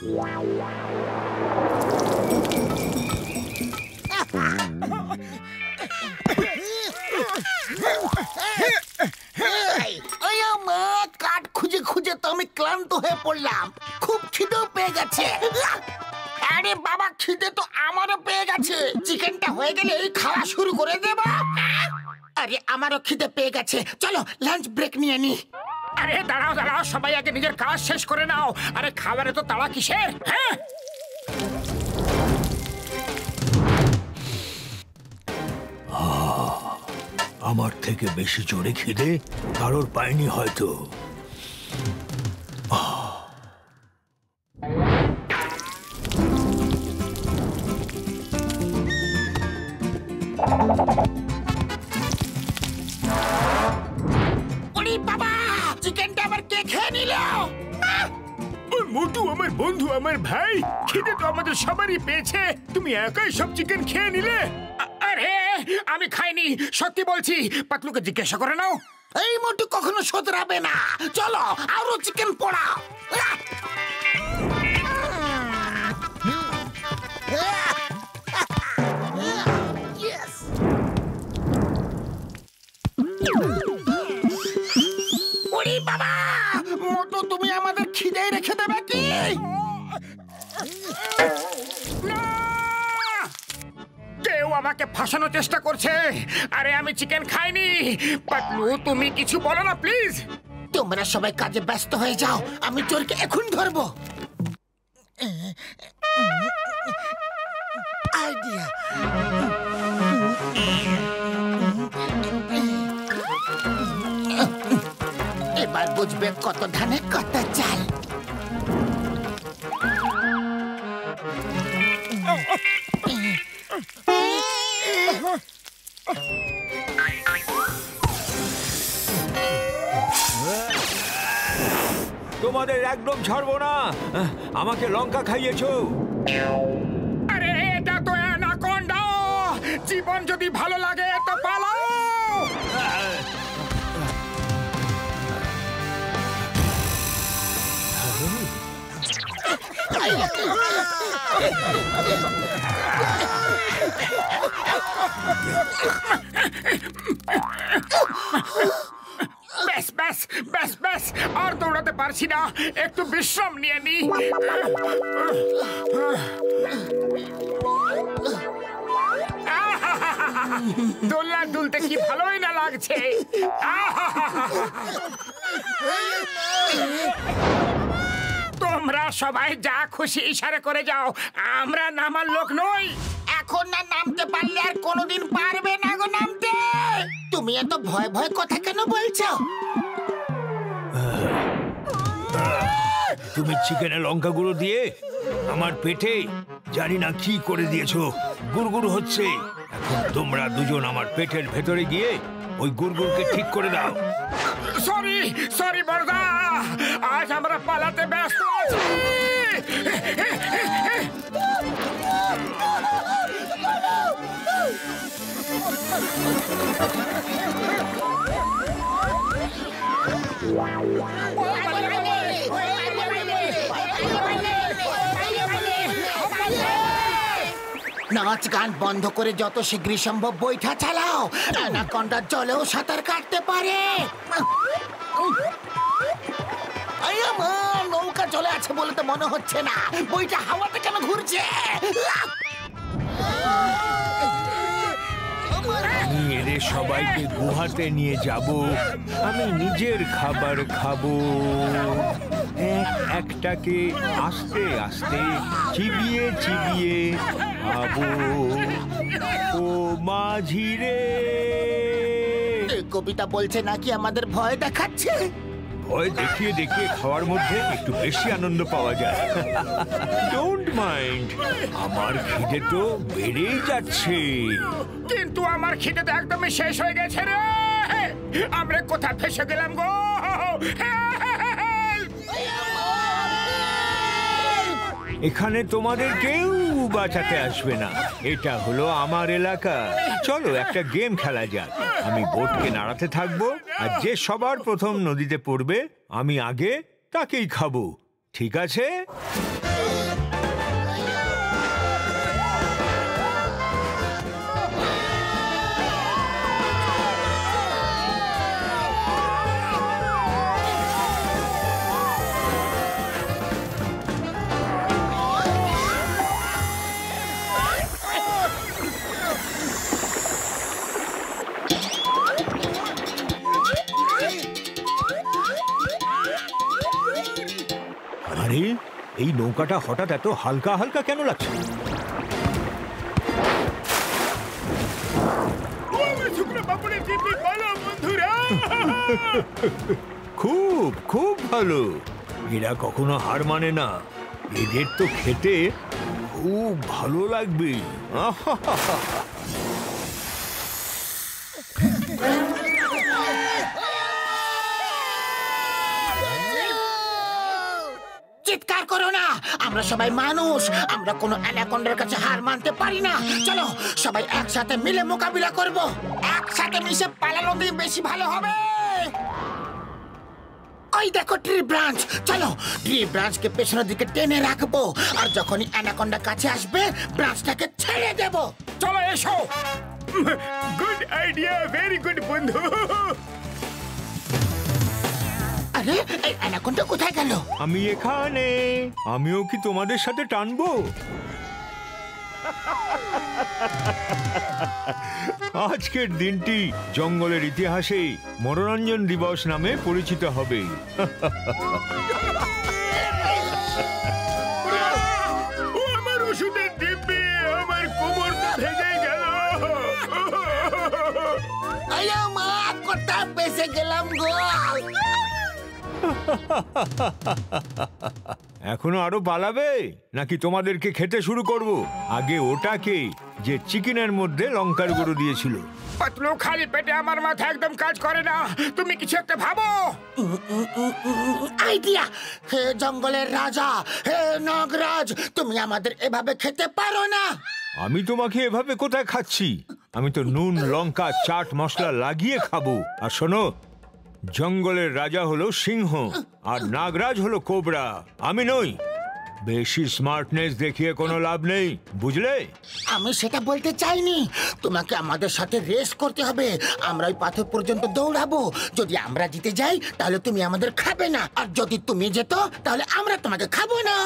কাঠ খুঁজে খুঁজে তো আমি ক্লান্ত হয়ে পড়লাম। খুব খিদেও পেয়ে গেছে। আরে বাবা, খিদে তো আমারও পেয়ে গেছে। চিকেনটা হয়ে গেলে এই খাওয়া শুরু করে দেব। আরে আমারও খিদে পেয়ে গেছে, চলো লাঞ্চ ব্রেক নিয়ে নি। আরে দাঁড়াও দাঁড়াও, সবাই আগে নিজের কাজ শেষ করে নাও। আরে খাবারে তো তাড়া কিসের? হ্যাঁ, আমার থেকে বেশি জোরে খিদে কারোর পায়নি হয়তো। বাবা, চিকেনটা আবার কে খেয়ে নিল? মোটু আমার বন্ধু, আমার ভাই। খিদে তো আমাদের সবারই পেয়েছে, তুমি একাই সব চিকেন খেয়ে নিলে। আরে আমি খাইনি, সত্যি বলছি। পাতলুকে জিজ্ঞাসা করে নাও। এই মোটু কখনো শোধরাবে না। চলো আরো চিকেন পোড়াও। বাবা, মোটু তুমি আমাদের খিদে রেখে দেবে কি? কেউ আমাকে ফাঁসানোর চেষ্টা করছে। আরে আমি চিকেন খাইনি। পাতলু তুমি কিছু বলো না প্লিজ। তোমরা সবাই কাজে ব্যস্ত হয়ে যাও, আমি চোরকে এখন ধরবো। আইডিয়া। এবার বুঝবে কত ধানে কত চাল। তোমাদের একদম ছাড়বো না। আমাকে লঙ্কা খাইয়েছো। আরে এটা তো অ্যানাকোন্ডা। জীবন যদি ভালো লাগে তো পালাও। ব্যাস ব্যাস ব্যাস ব্যাস, আর দৌড়াতে পারছি না, একটু বিশ্রাম নিয়ে নি। দোলনা দুলতে কি ভালোই না লাগছে। তোমরা সবাই যা খুশি ইশারা করে যাও, আমরা নামার লোক নই। এখন না নামতে পারলে আর কোনোদিন পারবে না গো নামতে। তুমি এত ভয় ভয় কথা কেন বলছো? তুমি চিকেনে লঙ্কা গুঁড়ো দিয়ে আমার পেটে জানি না কি করে দিয়েছো, গুড়গুড় হচ্ছে। এখন তোমরা দুজন আমার পেটের ভেতরে গিয়ে ওই গুড়গুড়কে ঠিক করে দাও। সরি সরি বড়দা, আজ আমরা পালাতে ব্যস্ত আছি। নাচ গান বন্ধ করে যত শীঘ্রই সম্ভব বৈঠা চালাও। অ্যানাকোন্ডা জলেও সাঁতার কাটতে পারে। নৌকা চলে আছে বলে তো মনে হচ্ছে না, বইটা হাওয়াতে কেন ঘুরছে? আমি এদের সবাইকে গুহাতে নিয়ে যাব, আমি নিজের খাবার খাবো। একটাকে আস্তে আস্তে চিবিয়ে চিবিয়ে খাবো। ও মাঝি রে, কবিতা বলছে নাকি আমাদের ভয় দেখাচ্ছে? ভয় দেখিয়ে দেখিয়ে খাওয়ার মধ্যে একটু বেশি আনন্দ পাওয়া যায়। ডোন্ট মাইন্ড, আমার খিদে তো বেড়েই যাচ্ছে। কিন্তু আমার খিদে তো একদমই শেষ হয়ে গেছে রে। আমরা কোথায় ফেসে গেলাম গো? এখানে তোমাদের কেউ বাঁচাতে আসবে না, এটা হলো আমার এলাকা। চলো একটা গেম খেলা যাক। আমি বোটকে নাড়াতে থাকবো, আর যে সবার প্রথম নদীতে পড়বে আমি আগে তাকেই খাবো, ঠিক আছে? এই নৌকাটা হঠাৎ এত হালকা হালকা কেন লাগছে? খুব খুব ভালো। এরা কখনো হার মানে না। এদের তো খেতে খুব ভালো লাগবে। চিৎকার করো না, আমরা সবাই মানুষ, আমরা কোনো অ্যানাকন্ডার কাছে হার মানতে পারি না। চলো সবাই একসাথে মিলে মোকাবিলা করব। একসাথে মিশে পালানো দিয়ে বেশি ভালো হবে। ওই দেখো ট্রি ব্রাঞ্চ, চলো ট্রি ব্রাঞ্চকে পেছনের দিকে টেনে রাখবো, আর যখনই অ্যানাকন্ডা কাছে আসবে ব্রাঞ্চটাকে ছেড়ে দেব। চলো এসো। গুড আইডিয়া, ভেরি গুড বন্ধু। আরে এই অ্যানাকন্ডা কোথায় গেল? আমি এখানে। আমিও কি তোমাদের সাথে টানবো? আজকের দিনটি জঙ্গলের ইতিহাসে মনোরঞ্জন দিবস নামে পরিচিত হবে। আমার ওষুধের দিব্যি, আমার কোমর ভেঙে গেল। আয়া মা, কোথায় বেঁচে গেলাম গো। এখনো আরো পালাবে নাকি তোমাদেরকে খেতে শুরু করব? আগে ওটাকে যে চিকেনের মধ্যে লঙ্কার গুঁড়ো দিয়েছিল। পাতলু, খালি পেটে আমার মাথা একদম কাজ করে না। তুমি কিছু একটা ভাবো। আইডিয়া! হে জঙ্গলের রাজা, হে নাগরাজ, তুমি আমাদের এভাবে খেতে পারো না। আমি তোমাকে এভাবে কোথায় খাচ্ছি? আমি তো নুন লঙ্কা চাট মশলা লাগিয়ে খাবো। আর শোনো, জঙ্গলের রাজা হলো সিংহ আর নাগরাজ হলো কোবরা, আমি নই। বেশি স্মার্টনেস দেখিয়ে কোনো লাভ নেই, বুঝলে? আমি সেটা বলতে চাইনি। তোমাকে আমাদের সাথে রেস করতে হবে। আমরা ওই পাথর পর্যন্ত দৌড়াবো। যদি আমরা জিতে যাই তাহলে তুমি আমাদের খাবে না, আর যদি তুমি যেত তাহলে আমরা তোমাকে খাবো না।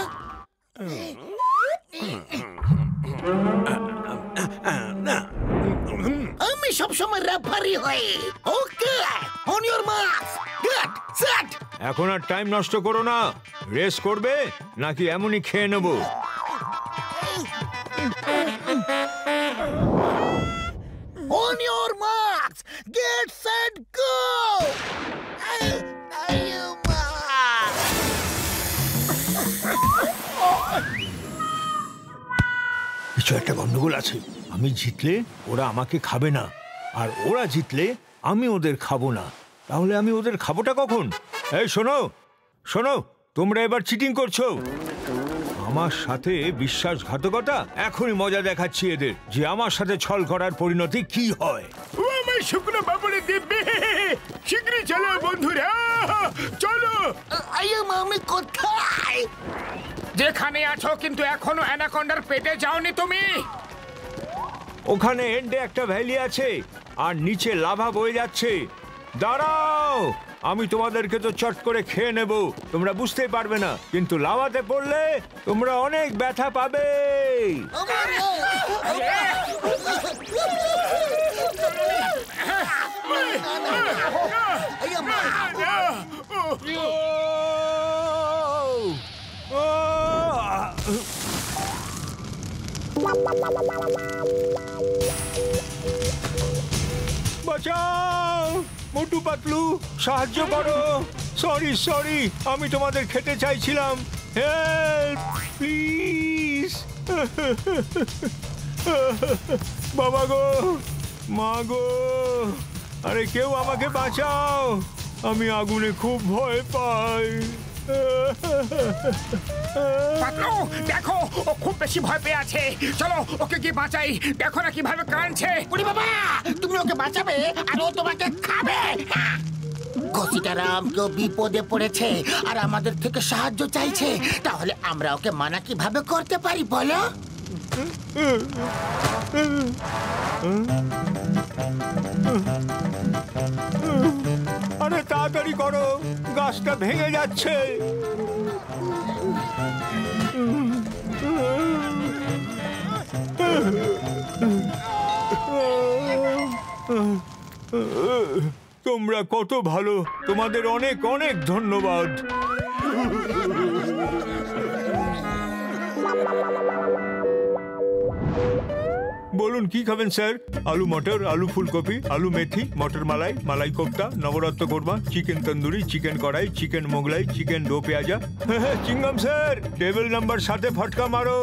আমি সবসময় রেফারি হই। Okay, on your marks, get set. এখন আর টাইম নষ্ট করো না। রেস করবে নাকি এমনই খেয়ে নেবো? On your marks, get set, go! কিছু একটা গন্ডগোল আছে। আমি জিতলে ওরা আমাকে খাবে না, আর ওরা জিতলে আমি ওদের খাবো না। তাহলে আমি ওদের খাবোটা কখন? এই শোনো শোনো, তোমরা এবার চিটিং করছো আমার সাথে। বিশ্বাসঘাতকতা। এখনই মজা দেখাচ্ছি এদের যে আমার সাথে ছল করার পরিণতি কি হয়। ও আমার শুকনো বাবুরে দিব্যি, শীঘ্রই চলো বন্ধুরা, চলো। আমি কোথায়? যেখানে আছো, কিন্তু এখনো অ্যানাকন্ডার পেটে যাওনি তুমি। ওখানে এন্ডে একটা ভ্যালি আছে আর নিচে লাভা বয়ে যাচ্ছে। দাঁড়াও, আমি তোমাদেরকে তো চট করে খেয়ে নেব, তোমরা বুঝতেই পারবে না, কিন্তু লাভাতে পড়লে তোমরা অনেক ব্যথা পাবে। বাঁচাও, মোটু পাতলু, সাহায্য করো। সরি সরি, আমি তোমাদের খেতে চাইছিলাম। Help please. বাবা গো, মা গো, আরে কেউ আমাকে বাঁচাও, আমি আগুনে খুব ভয় পাই। পাতলু, দেখো ও খুব বেশি ভয় পেয়ে আছে। চলো ওকে গিয়ে বাঁচাই। দেখো না কিভাবে কাঁদছে। ওরে বাবা, তুমি ওকে বাঁচাবে আর ও তোমাকে খাবে। ঘসিটারাম কেউ বিপদে পড়েছে আর আমাদের থেকে সাহায্য চাইছে, তাহলে আমরা ওকে মানা কিভাবে করতে পারি বলো? আরে তাড়াতাড়ি করো, গাছটা ভেঙে যাচ্ছে। তোমরা কত ভালো, তোমাদের অনেক অনেক ধন্যবাদ। বলুন কি খাবেন স্যার? আলু মটর, আলু ফুলকপি, আলু মেথি, মটর মালাই, মালাই কোপ্তা, নবরত্ন কোরমা, চিকেন তন্দুরি, চিকেন কড়াই, চিকেন মোগলাই, চিকেন দো পেঁয়াজা। চিংগাম স্যার, টেবিল নাম্বার 7-এ ফটকা মারো।